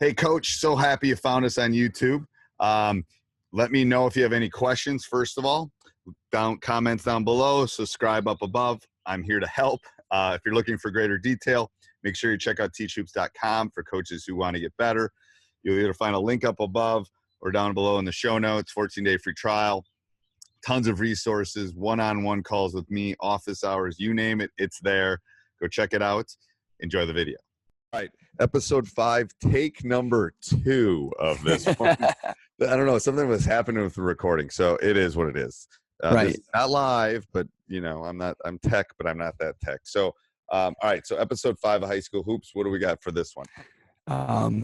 Hey, Coach, so happy you found us on YouTube. Let me know if you have any questions, first of all. Comments down below, subscribe up above. I'm here to help. If you're looking for greater detail, make sure you check out teachhoops.com for coaches who want to get better. You'll either find a link up above or down below in the show notes, 14-day free trial. Tons of resources, one-on-one calls with me, office hours, you name it, it's there. Go check it out. Enjoy the video. All right, episode 5, take number 2 of this one. I don't know, something was happening with the recording, so it is what it is. Right. This is not live, but you know, I'm tech, but I'm not that tech. So, all right, so episode 5 of High School Hoops. What do we got for this one?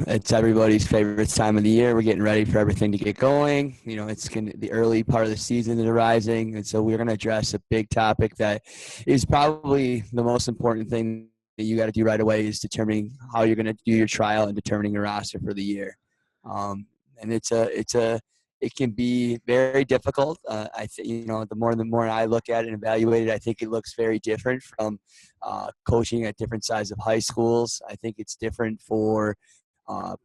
It's everybody's favorite time of the year. We're getting ready for everything to get going. You know, the early part of the season is arising, and so we're going to address a big topic that is probably the most important thing that you got to do right away is determining how you're going to do your tryout and determining your roster for the year. And it can be very difficult. I think, you know, the more I look at it and evaluate it, I think it looks very different from coaching at different sizes of high schools. I think it's different for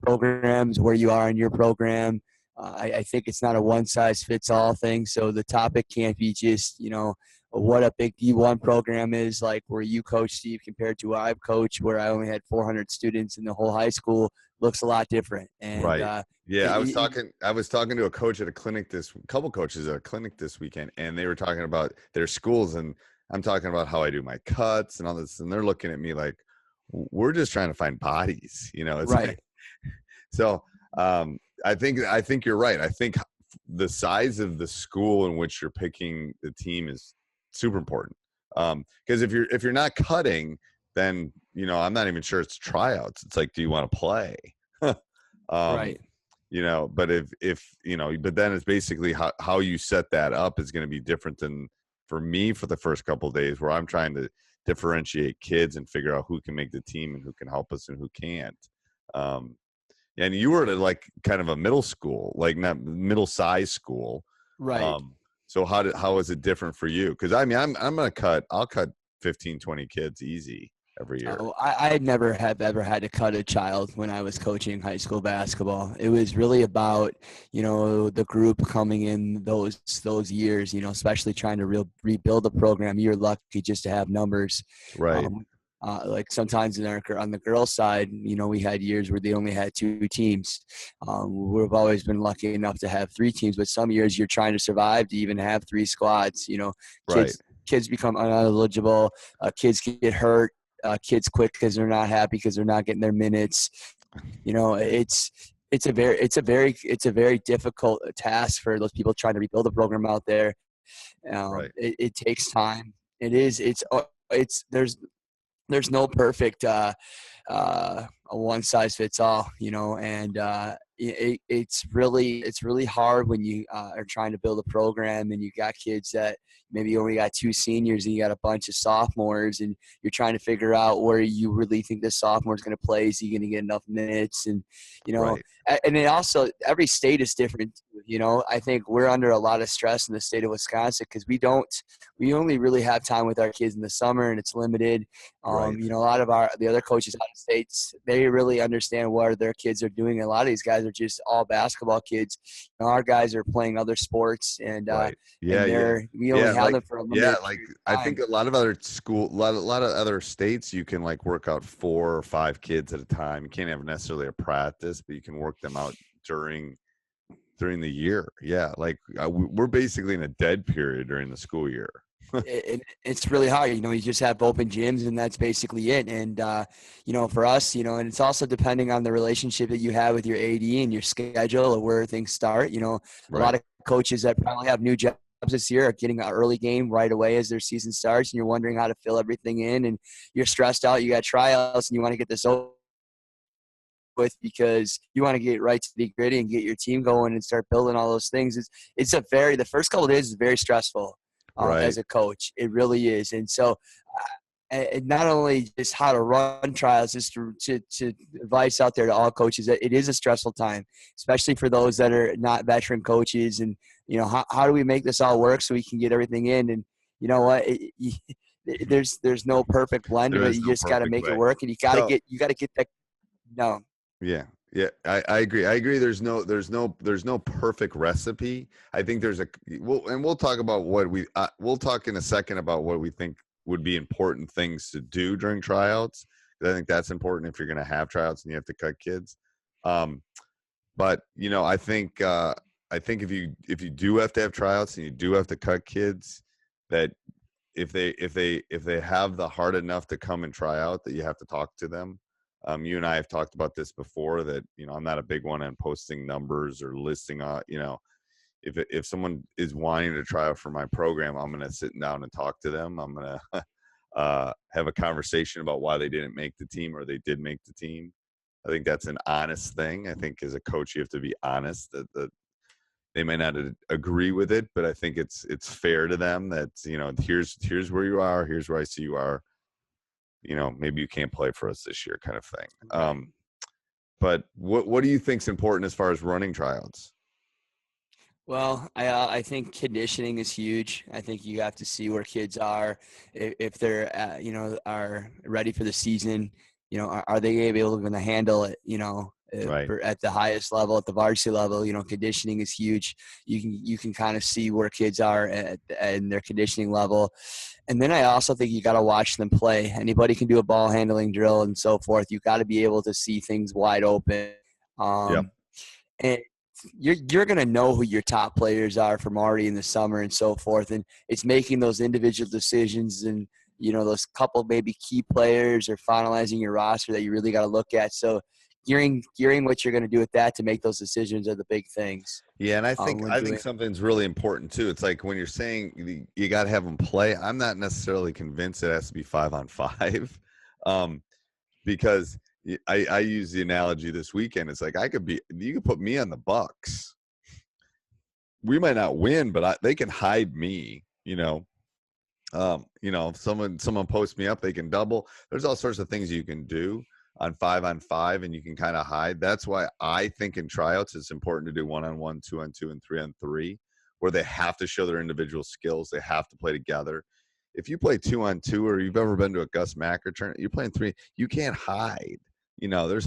programs, where you are in your program. I think it's not a one-size-fits-all thing. So the topic can't be just, you know, what a big D1 program is like where you coach, Steve, compared to where I've coached, where I only had 400 students in the whole high school, looks a lot different. And right. Yeah, I was talking to a coach at a clinic couple coaches at a clinic this weekend, and they were talking about their schools, and I'm talking about how I do my cuts and all this, and they're looking at me like, we're just trying to find bodies, you know. It's right. Like, so I think you're right. I think the size of the school in which you're picking the team is super important. Because if you're not cutting, then, you know, I'm not even sure it's tryouts. It's like, do you want to play? Right. You know, but if you know, but then it's basically how you set that up is going to be different than for me for the first couple of days, where I'm trying to differentiate kids and figure out who can make the team and who can help us and who can't. And you were at like kind of a middle school, like not middle-sized school, right? So how is it different for you? Because I mean, I'll cut 15, 20 kids easy every year. I never have ever had to cut a child when I was coaching high school basketball. It was really about, you know, the group coming in those years, you know, especially trying to rebuild the program. You're lucky just to have numbers. Right. Like sometimes on the girls' side, you know, we had years where they only had 2 teams. We've always been lucky enough to have 3 teams, but some years you're trying to survive to even have 3 squads. You know, kids become ineligible. Kids get hurt. Kids quit because they're not happy because they're not getting their minutes. You know, it's a very difficult task for those people trying to rebuild the program out there. It takes time. There's no perfect one size fits all, you know, and it's really hard when you are trying to build a program and you got kids that maybe you only got 2 seniors and you got a bunch of sophomores, and you're trying to figure out where you really think this sophomore is going to play. Is he going to get enough minutes? And, you know, and it also, every state is different. You know, I think we're under a lot of stress in the state of Wisconsin because we only really have time with our kids in the summer, and it's limited. You know, a lot of the other coaches out of states, they really understand what their kids are doing. A lot of these guys are just all basketball kids. You know, our guys are playing other sports, and we only have them for a limited like I think a lot of other a lot of other states, you can like work out 4 or 5 kids at a time. You can't have necessarily a practice, but you can work them out during the year. Yeah, like we're basically in a dead period during the school year. It's really hard, you know. You just have open gyms, and that's basically it. And you know, for us, you know, and it's also depending on the relationship that you have with your AD and your schedule of where things start. You know, a lot of coaches that probably have new jobs this year are getting an early game right away as their season starts, and you're wondering how to fill everything in, and you're stressed out. You got tryouts, and you want to get this over with because you want to get right to the gritty and get your team going and start building all those things. The first couple of days is very stressful. As a coach, it really is. And so and not only just how to run trials, just to advice out there to all coaches that it is a stressful time, especially for those that are not veteran coaches. And, you know, how do we make this all work so we can get everything in? And you know what, there's no perfect blend of it. You just got to make it work, and you got to get that. No. Yeah. Yeah, I agree. I agree. There's no perfect recipe. I think we'll talk about we'll talk in a second about what we think would be important things to do during tryouts. 'Cause I think that's important if you're going to have tryouts and you have to cut kids. Um, but I think if you do have to have tryouts and you do have to cut kids, that if they have the heart enough to come and try out, that you have to talk to them. You and I have talked about this before, that I'm not a big one on posting numbers or listing if someone is wanting to try out for my program, I'm going to sit down and talk to them. I'm going to have a conversation about why they didn't make the team or they did make the team. I think that's an honest thing. I think as a coach, you have to be honest that they may not agree with it, but I think it's fair to them that here's where you are, here's where I see you are. Maybe you can't play for us this year, kind of thing. Right. But what do you think's important as far as running tryouts? Well, I think conditioning is huge. I think you have to see where kids are, if they're are ready for the season. Are they able to handle it? Right. At the highest level, at the varsity level, conditioning is huge. You can kind of see where kids are at their conditioning level, and then I also think you got to watch them play. Anybody can do a ball handling drill and so forth. You got to be able to see things wide open. Yep. And you're going to know who your top players are from already in the summer and so forth, and it's making those individual decisions and those couple maybe key players or finalizing your roster that you really got to look at. So gearing what you're going to do with that to make those decisions are the big things. Yeah, and I think When I think doing something's really important too. It's like when you're saying you got to have them play. I'm not necessarily convinced it has to be 5-on-5, um, because I use the analogy this weekend. It's like you could put me on the Bucks. We might not win, but they can hide me. If someone posts me up, they can double. There's all sorts of things you can do on 5-on-5, and you can kind of hide. That's why I think in tryouts it's important to do 1-on-1, 2-on-2, and 3-on-3, where they have to show their individual skills. They have to play together. If you play 2-on-2, or you've ever been to a Gus Macker tournament, you're playing 3. You can't hide. There's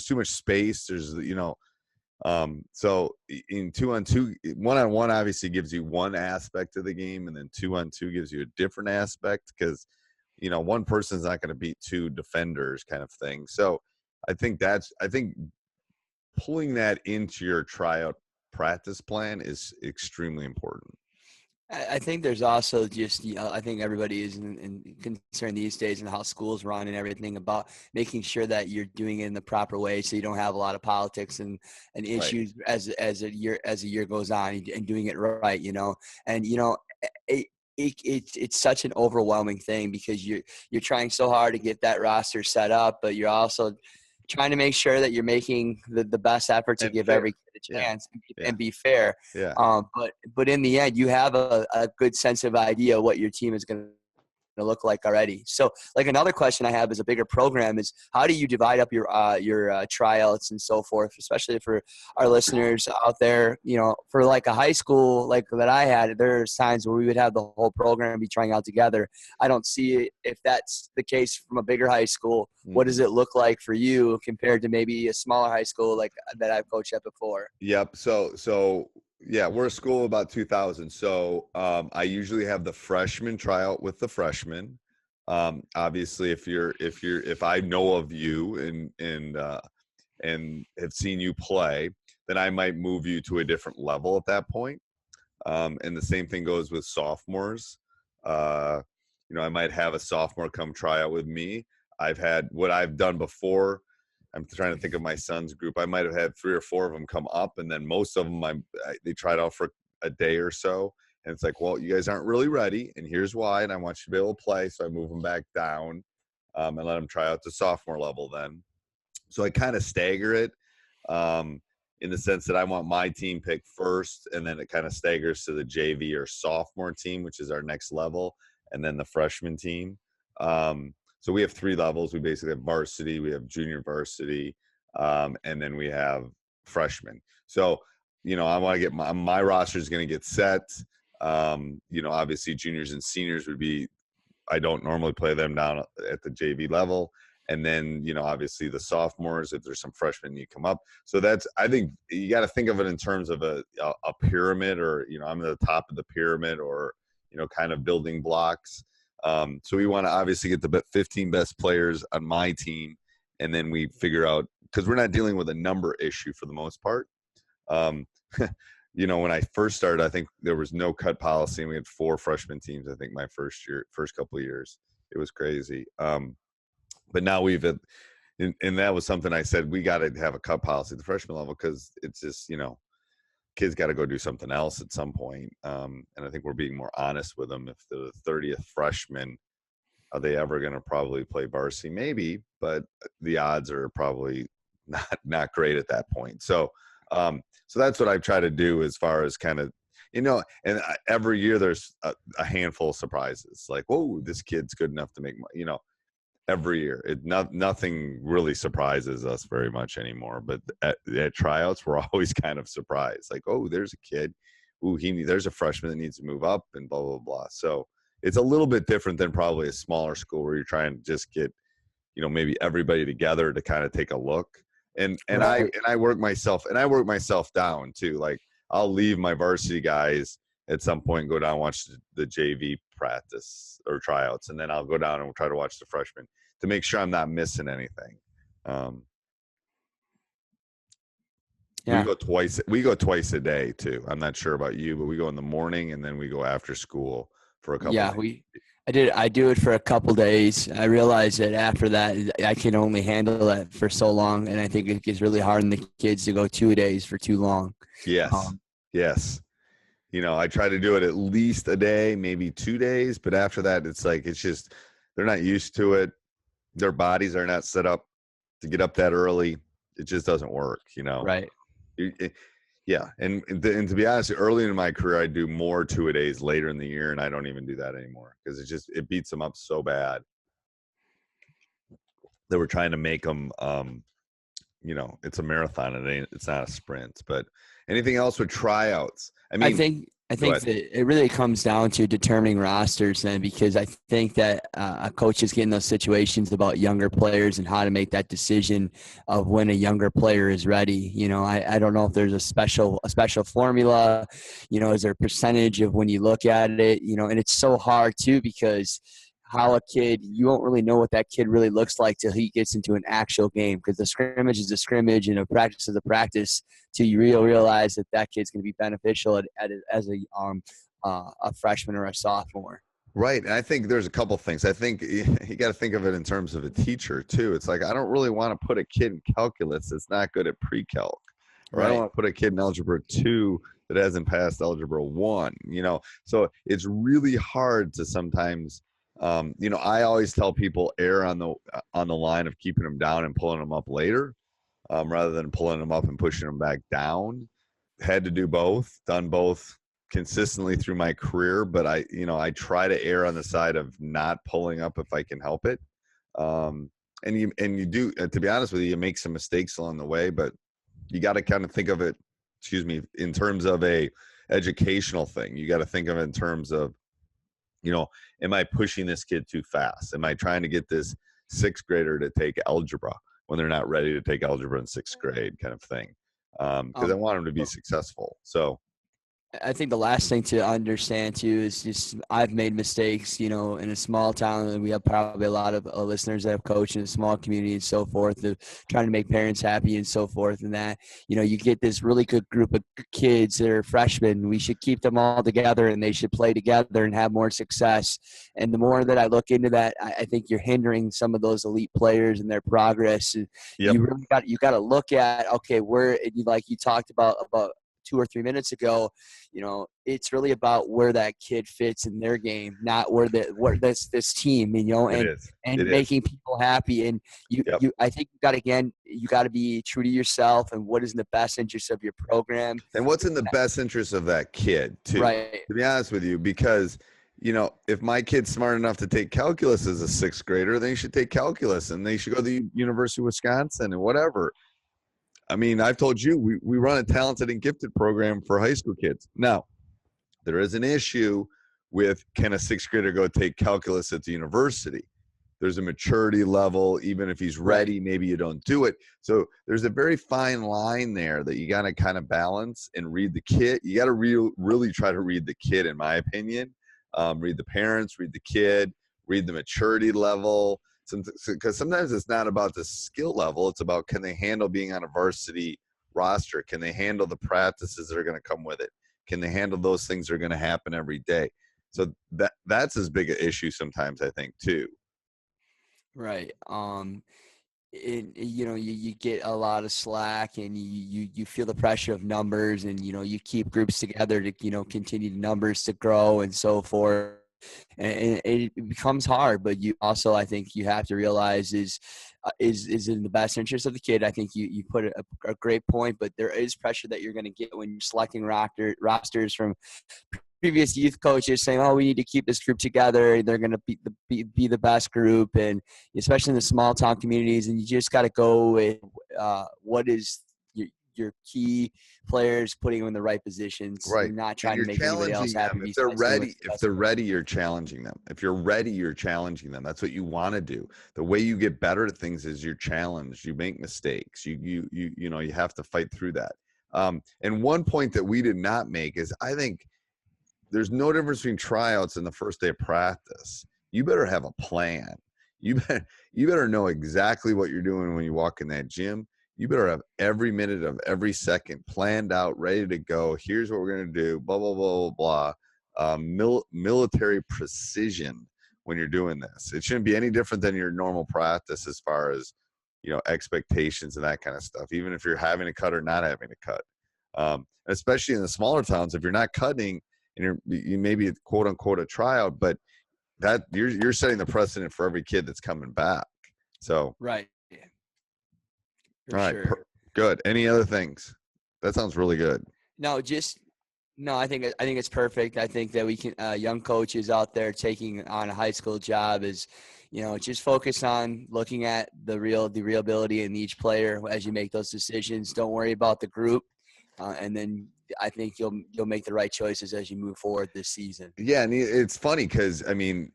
too much space. So in 2-on-2, 1-on-1 obviously gives you one aspect of the game, and then 2-on-2 gives you a different aspect, because one person's not going to beat two defenders, kind of thing. So I think pulling that into your tryout practice plan is extremely important. I think there's also just, I think everybody is concerned these days in how schools run and everything about making sure that you're doing it in the proper way, so you don't have a lot of politics and Right. issues as a year goes on, and doing it right, and it, it's such an overwhelming thing, because you're trying so hard to get that roster set up, but you're also trying to make sure that you're making the best effort to And give fair. every kid a Yeah. chance Yeah. and be fair. Yeah. But in the end, you have a good sense of idea what your team is going to look like already. So, like, another question I have as a bigger program is, how do you divide up your tryouts and so forth, especially for our listeners out there? For like a high school like that I had, there's times where we would have the whole program be trying out together. I don't see it if that's the case from a bigger high school. What does Mhm. it look like for you compared to maybe a smaller high school like that I've coached at before? Yep. So yeah, we're a school of about 2,000. So I usually have the freshman tryout with the freshmen. Obviously, if I know of you and have seen you play, then I might move you to a different level at that point. And the same thing goes with sophomores. Uh, I might have a sophomore come try out with me. What I've done before. I'm trying to think of my son's group. I might have had 3 or 4 of them come up, and then most of them they tried out for a day or so. And it's like, well, you guys aren't really ready, and here's why. And I want you to be able to play, so I move them back down, and let them try out the sophomore level then. So I kind of stagger it, in the sense that I want my team picked first, and then it kind of staggers to the JV or sophomore team, which is our next level, and then the freshman team. So we have 3 levels. We basically have varsity, we have junior varsity, and then we have freshmen. So, I want to get my roster is going to get set. Obviously juniors and seniors would be, I don't normally play them down at the JV level. And then, obviously the sophomores, if there's some freshmen, you come up. So I think you got to think of it in terms of a pyramid, or, I'm at the top of the pyramid, or, kind of building blocks. So we want to obviously get the 15 best players on my team. And then we figure out, because we're not dealing with a number issue for the most part. When I first started, I think there was no cut policy, and we had 4 freshman teams. I think my first couple of years, it was crazy. But now and that was something I said, we got to have a cut policy at the freshman level, because it's just, kids got to go do something else at some point. And I think we're being more honest with them. If the 30th freshman, are they ever going to probably play varsity? Maybe, but the odds are probably not great at that point. So that's what I've tried to do, as far as kind of, and every year there's a handful of surprises, like, whoa, this kid's good enough to make money, every year. Nothing really surprises us very much anymore. But at tryouts, we're always kind of surprised, like, oh, there's a kid, there's a freshman that needs to move up, and blah, blah, blah. So it's a little bit different than probably a smaller school, where you're trying to just get, maybe everybody together to kind of take a look. And Right. I work myself down too. Like, I'll leave my varsity guys at some point and go down and watch the JV practice or tryouts, and then I'll go down and try to watch the freshmen to make sure I'm not missing anything. Yeah. We go twice a day too. I'm not sure about you, but we go in the morning, and then we go after school for a couple Yeah, days. I do it for a couple days. I realized that after that, I can only handle that for so long, and I think it gets really hard on the kids to go 2 days for too long. Yes. Yes. I try to do it at least a day, maybe 2 days, but after that, it's like, it's just, they're not used to it. Their bodies are not set up to get up that early. It just doesn't work, Right. Yeah. And to be honest, early in my career, I do more 2-a-days. Later in the year, and I don't even do that anymore, because it beats them up so bad that we're trying to make them, it's a marathon. It's not a sprint. But anything else with tryouts? I think that it really comes down to determining rosters then, because I think that a coach is getting those situations about younger players and how to make that decision of when a younger player is ready. I don't know if there's a special formula, is there a percentage of when you look at it, and it's so hard too, because you won't really know what that kid really looks like till he gets into an actual game, because the scrimmage is a scrimmage and a practice is a practice, till you realize that kid's going to be beneficial as a freshman or a sophomore. Right. And I think there's a couple things. I think you got to think of it in terms of a teacher too. It's like, I don't really want to put a kid in calculus that's not good at pre-calc, or I don't want to put a kid in algebra 2 that hasn't passed algebra 1, so it's really hard to sometimes, I always tell people, err on the line of keeping them down and pulling them up later, rather than pulling them up and pushing them back down. Had to do both, done both consistently through my career, but I try to err on the side of not pulling up if I can help it. And you do, to be honest with you make some mistakes along the way, but you got to kind of think of it, in terms of a educational thing. You got to think of it in terms of, am I pushing this kid too fast? Am I trying to get this 6th grader to take algebra when they're not ready to take algebra in 6th grade, kind of thing? Because I want them to be successful. So I think the last thing to understand too is just, I've made mistakes, in a small town, and we have probably a lot of listeners that have coached in a small community and so forth, of trying to make parents happy and so forth. And that, you get this really good group of kids that are freshmen. We should keep them all together, and they should play together and have more success. And the more that I look into that, I think you're hindering some of those elite players and their progress. Yep. You really got to look at, okay, where, like you talked about 2 or 3 minutes ago, it's really about where that kid fits in their game, not where this team, and making people happy. And I think you got to be true to yourself and what is in the best interest of your program. And what's in the best interest of that kid too, right? To be honest with you, because, if my kid's smart enough to take calculus as a 6th grader, then he should take calculus, and they should go to the University of Wisconsin and whatever. I mean, I've told you, we run a talented and gifted program for high school kids. Now, there is an issue with, can a 6th grader go take calculus at the university? There's a maturity level. Even if he's ready, maybe you don't do it. So there's a very fine line there that you got to kind of balance and read the kid. You got to really try to read the kid, in my opinion. Read the parents, read the kid, read the maturity level. Because sometimes it's not about the skill level. It's about, can they handle being on a varsity roster? Can they handle the practices that are going to come with it? Can they handle those things that are going to happen every day? So that's as big an issue sometimes, I think, too. Right. You know, you get a lot of slack, and you feel the pressure of numbers, and, you know, you keep groups together to, you know, continue the numbers to grow and so forth. And it becomes hard, but you also, I think you have to realize is in the best interest of the kid. I think you put a great point, but there is pressure that you're going to get when you're selecting rosters from previous youth coaches saying, "Oh, we need to keep this group together. They're going to be the best group," and especially in the small town communities. And you just got to go with what is your key players, putting them in the right positions. Right. You're not And trying you're to make anybody else challenging happy. them. If they're Besides doing ready, what's if best they're for them. ready, you're challenging them. If you're ready, you're challenging them. That's what you want to do. The way you get better at things is you're challenged. You make mistakes. You know, you have to fight through that. And one point that we did not make is, I think there's no difference between tryouts and the first day of practice. You better have a plan. You better know exactly what you're doing when you walk in that gym. You better have every minute of every second planned out, ready to go. Here's what we're going to do, blah, blah, blah, blah, blah. Military precision when you're doing this. It shouldn't be any different than your normal practice as far as, you know, expectations and that kind of stuff, even if you're having to cut or not having to cut. Especially in the smaller towns, if you're not cutting, and you may be quote unquote a tryout, but that you're setting the precedent for every kid that's coming back. So, Right. For all right, sure. good. Any other things? That sounds really good. No, no. I think it's perfect. I think that we can young coaches out there taking on a high school job is, you know, just focus on looking at the real ability in each player as you make those decisions. Don't worry about the group, and then I think you'll make the right choices as you move forward this season. Yeah, and it's funny because, I mean,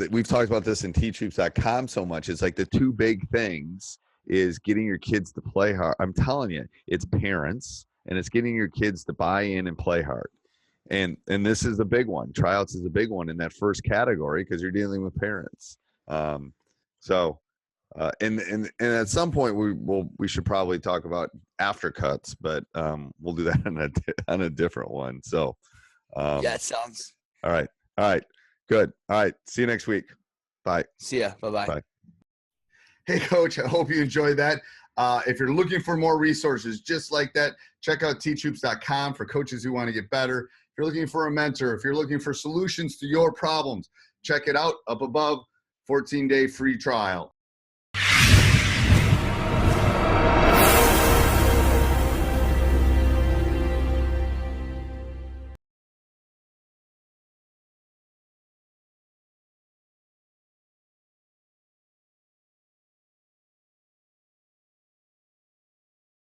we've talked about this in teachhoops.com so much. It's like the two big things is getting your kids to play hard. I'm telling you, it's parents, and it's getting your kids to buy in and play hard. And this is a big one. Tryouts is a big one in that first category because you're dealing with parents. Um, so, and at some point we should probably talk about after cuts, but we'll do that on a different one. So, Yeah, it sounds. all right, good. All right, see you next week. Bye. See ya. Bye-bye. Bye. Hey, Coach, I hope you enjoyed that. If you're looking for more resources just like that, check out teachhoops.com for coaches who want to get better. If you're looking for a mentor, if you're looking for solutions to your problems, check it out up above, 14-day free trial.